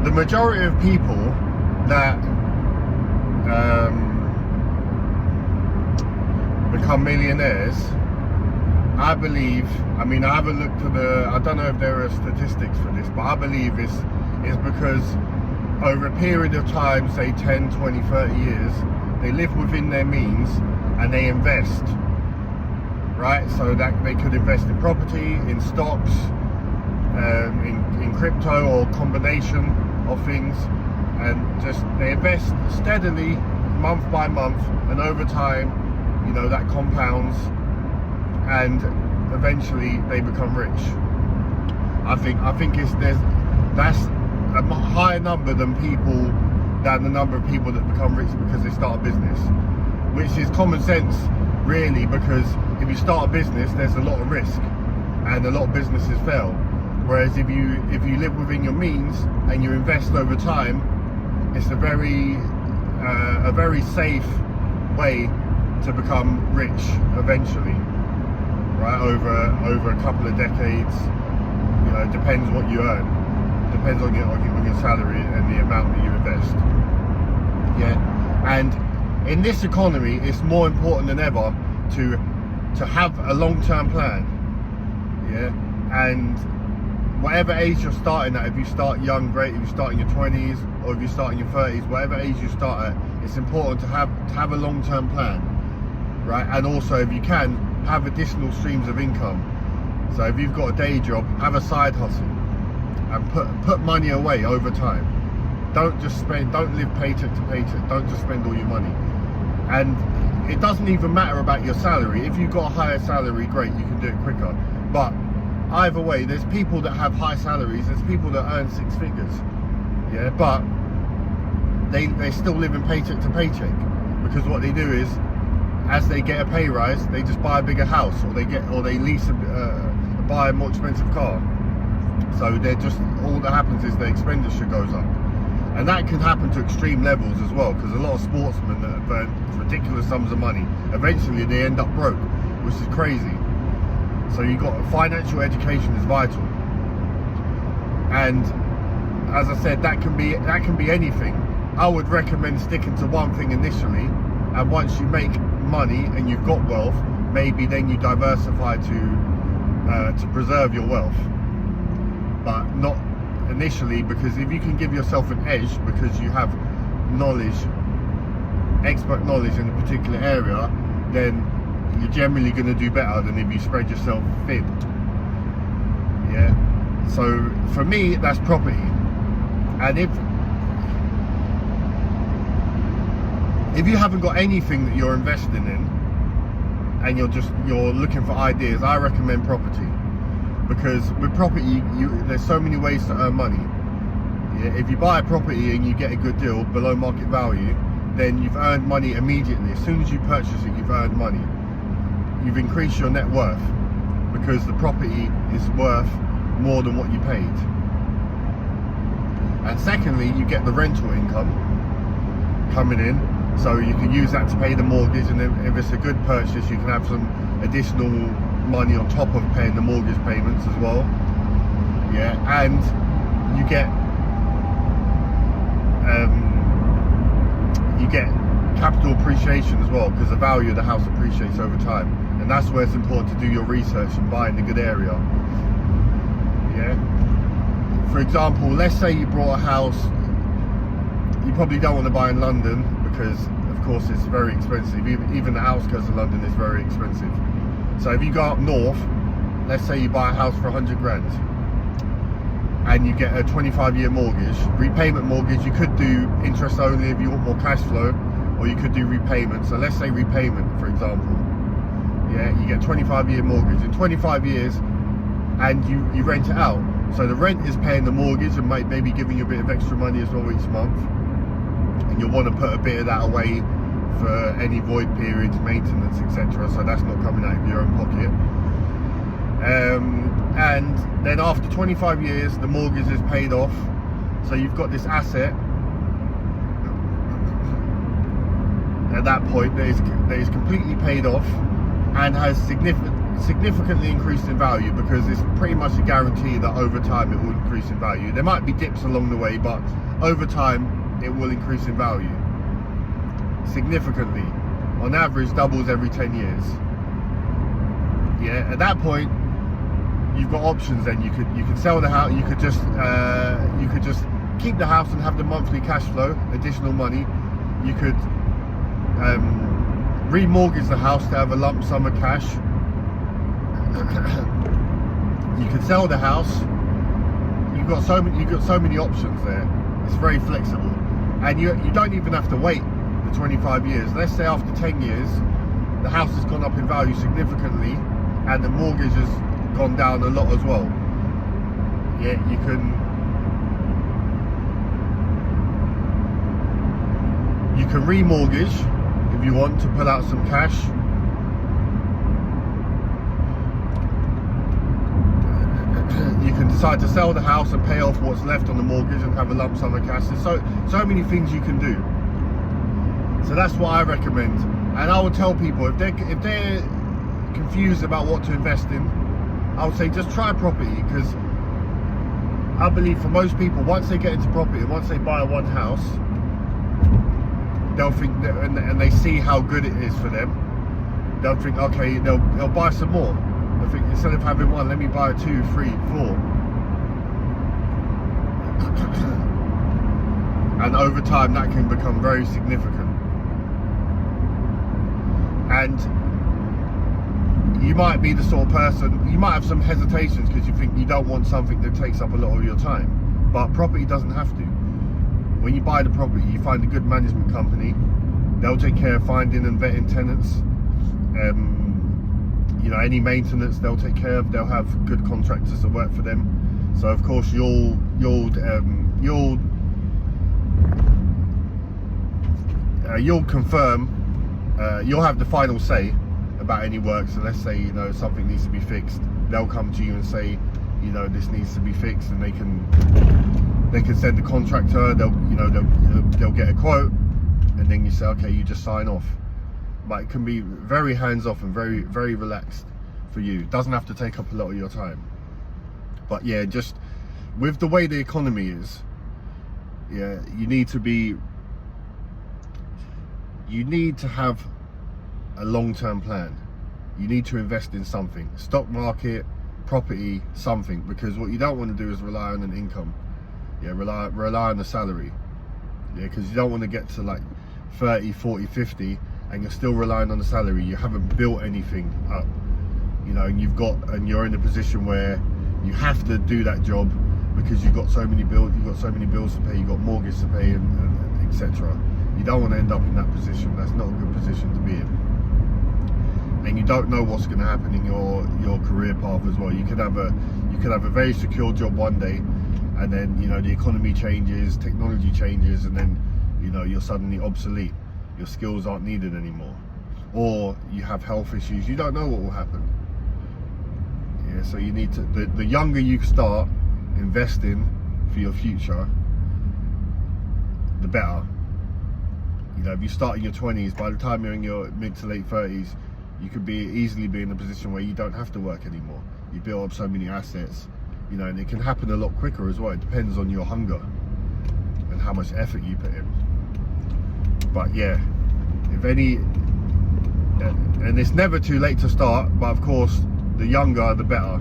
the majority of people that become millionaires, I believe, I mean, I haven't looked at I don't know if there are statistics for this, but I believe it's because over a period of time, say 10, 20, 30 years, they live within their means and they invest, right? So that they could invest in property, in stocks, in crypto, or combination of things, and just they invest steadily, month by month, and over time, you know, that compounds, and eventually they become rich. I think that's a higher number than the number of people that become rich because they start a business, which is common sense, really, because if you start a business, there's a lot of risk, and a lot of businesses fail. Whereas if you live within your means and you invest over time, it's a very safe way to become rich eventually, right? Over a couple of decades, you know, it depends what you earn, depends on your salary and the amount that you invest. Yeah, and in this economy, it's more important than ever to have a long-term plan. Yeah, and whatever age you're starting at, if you start young, great. If you start in your 20s, or if you start in your 30s, whatever age you start at, it's important to have a long-term plan, right? And also, if you can, have additional streams of income. So if you've got a day job, have a side hustle, and put money away over time. Don't live paycheck to paycheck. Don't just spend all your money. And it doesn't even matter about your salary. If you've got a higher salary, great, you can do it quicker. But either way, there's people that have high salaries, there's people that earn six figures, yeah, but they still live in paycheck to paycheck, because what they do is, as they get a pay rise, they just buy a bigger house, or they lease buy a more expensive car. So they're just, all that happens is their expenditure goes up, and that can happen to extreme levels as well, because a lot of sportsmen that have earned ridiculous sums of money, eventually they end up broke, which is crazy. So you got financial education is vital, and as I said, that can be anything. I would recommend sticking to one thing initially, and once you make money and you've got wealth, maybe then you diversify to preserve your wealth, but not initially, because if you can give yourself an edge because you have expert knowledge in a particular area, then you're generally going to do better than if you spread yourself thin. Yeah, so for me, that's property. And if you haven't got anything that you're investing in, and you're looking for ideas, I recommend property, because with property, there's so many ways to earn money. Yeah, if you buy a property and you get a good deal below market value, then you've earned money immediately. As soon as you purchase it, you've earned money. You've increased your net worth, because the property is worth more than what you paid. And secondly, you get the rental income coming in, so you can use that to pay the mortgage, and if it's a good purchase, you can have some additional money on top of paying the mortgage payments as well. Yeah, and you get capital appreciation as well, because the value of the house appreciates over time, and that's where it's important to do your research and buy in a good area. Yeah, for example, let's say you bought a house, you probably don't want to buy in London, because of course it's very expensive. Even the outskirts of London is very expensive. So if you go up north, let's say you buy a house for 100 grand and you get a 25-year mortgage, repayment mortgage. You could do interest only if you want more cash flow, or you could do repayment. So let's say repayment, for example. Yeah, you get 25-year mortgage in 25 years, and you rent it out. So the rent is paying the mortgage and maybe giving you a bit of extra money as well each month. And you'll want to put a bit of that away for any void periods, maintenance, etc. So that's not coming out of your own pocket. And then after 25 years, the mortgage is paid off. So you've got this asset at that point that is completely paid off and has significantly increased in value, because it's pretty much a guarantee that over time it will increase in value. There might be dips along the way, but over time it will increase in value significantly. On average, doubles every 10 years. Yeah, at that point you've got options. Then you could sell the house, you could just keep the house and have the monthly cash flow, additional money. You could remortgage the house to have a lump sum of cash. You could sell the house. You've got so many options there. It's very flexible, and you don't even have to wait the 25 years. Let's say after 10 years the house has gone up in value significantly and the mortgage has gone down a lot as well. Yeah, you can remortgage if you want to pull out some cash. You can decide to sell the house and pay off what's left on the mortgage and have a lump sum of cash. There's so many things you can do. So that's what I recommend. And I would tell people, if they're confused about what to invest in, I would say just try property, because I believe for most people, once they get into property and once they buy one house, they'll think that, and they see how good it is for them, they'll think, okay, they'll buy some more. I think instead of having one, let me buy 2, 3, 4. And over time that can become very significant. And you might be the sort of person, you might have some hesitations because you think you don't want something that takes up a lot of your time, but property doesn't have to. When you buy the property, you find a good management company, they'll take care of finding and vetting tenants. You know, any maintenance they'll take care of. They'll have good contractors that work for them. So of course you'll confirm, you'll have the final say about any work. So let's say, you know, something needs to be fixed, they'll come to you and say, you know, this needs to be fixed, and they can send a contractor. They'll get a quote, and then you say, okay, you just sign off. But it can be very hands-off and very, very relaxed for you. It doesn't have to take up a lot of your time. But yeah, just with the way the economy is, yeah, you need to have a long-term plan. You need to invest in something, stock market, property, something, because what you don't want to do is rely on an income. Yeah, rely on the salary. Yeah, because you don't want to get to like 30, 40, 50 and you're still relying on the salary. You haven't built anything up, you know, and you're in a position where you have to do that job because you've got so many bills to pay, you've got mortgage to pay, and etc. You don't want to end up in that position. That's not a good position to be in. And you don't know what's going to happen in your career path as well. You could have a very secure job one day, and then, you know, the economy changes, technology changes, and then, you know, you're suddenly obsolete. Your skills aren't needed anymore, or you have health issues. You don't know what will happen. Yeah, so you need to. The younger you start investing for your future, the better. You know, if you start in your 20s, by the time you're in your mid to late 30s, you could easily be in a position where you don't have to work anymore. You build up so many assets, you know, and it can happen a lot quicker as well. It depends on your hunger and how much effort you put in. But yeah, and it's never too late to start, but of course, the younger, the better.